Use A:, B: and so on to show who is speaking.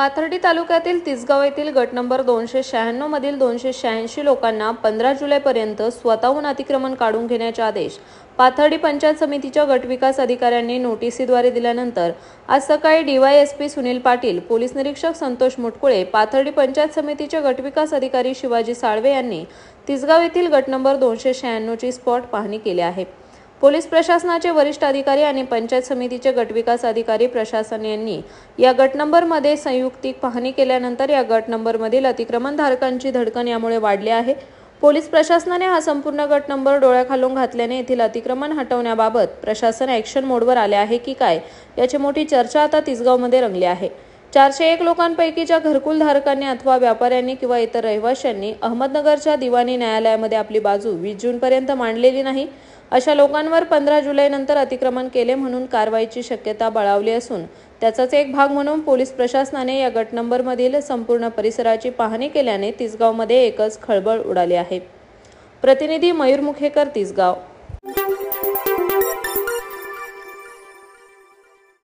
A: पाथर्डी तालुक्यातील तिसगाव येथील गट नंबर 296 मधील 286 लोकांना 15 जुलैपर्यंत स्वतःहून अतिक्रमण काढून घेण्याचे आदेश पाथर्डी पंचायत समितीच्या गट विकास अधिकाऱ्यांनी नोटिसीद्वारे दिल्यानंतर आज सकाळी डीवायएसपी सुनील पाटील, पोलीस निरीक्षक संतोष मुटकुळे, पाथर्डी पंचायत समितीचे गट विकास अधिकारी शिवाजी साळवे यांनी तिसगाव येथील गट नंबर 296 ची स्पॉट पाहणी केली आहे। पोलीस प्रशासनाचे वरिष्ठ अधिकारी आणि पंचायत समितीचे गटविकास अधिकारी प्रशासन यांनी या गट नंबरमध्ये संयुक्तिक पाहणी केल्यानंतर या गट नंबरमधील अतिक्रमणधारकांची धडकन यामुळे वाढली आहे। पोलीस प्रशासनाने हा संपूर्ण गट नंबर डोळ्याखालून घातल्याने येथील अतिक्रमण हटवण्याबाबत प्रशासन ॲक्शन मोडवर आले आहे की काय याची मोठी चर्चा आता तिसगावमध्ये रंगली आहे। 401 लोकांपैकीच्या घरकुल धारकांनी अथवा व्यापाऱ्यांनी किंवा इतर रहिवाशांनी अहमदनगरच्या दिवाणी न्यायालयामध्ये आपली बाजू 20 जूनपर्यंत मांडलेली नाही। अशा लोकांवर 15 जुलैनंतर अतिक्रमण केले म्हणून कारवाईची शक्यता बळावली असून त्याचाच एक भाग म्हणून पोलीस प्रशासनाने या गट नंबरमधील संपूर्ण परिसराची पाहणी केल्याने तिसगावमध्ये एकच खळबळ उडाली आहे। प्रतिनिधी मयूर मुखेकर, तिसगाव।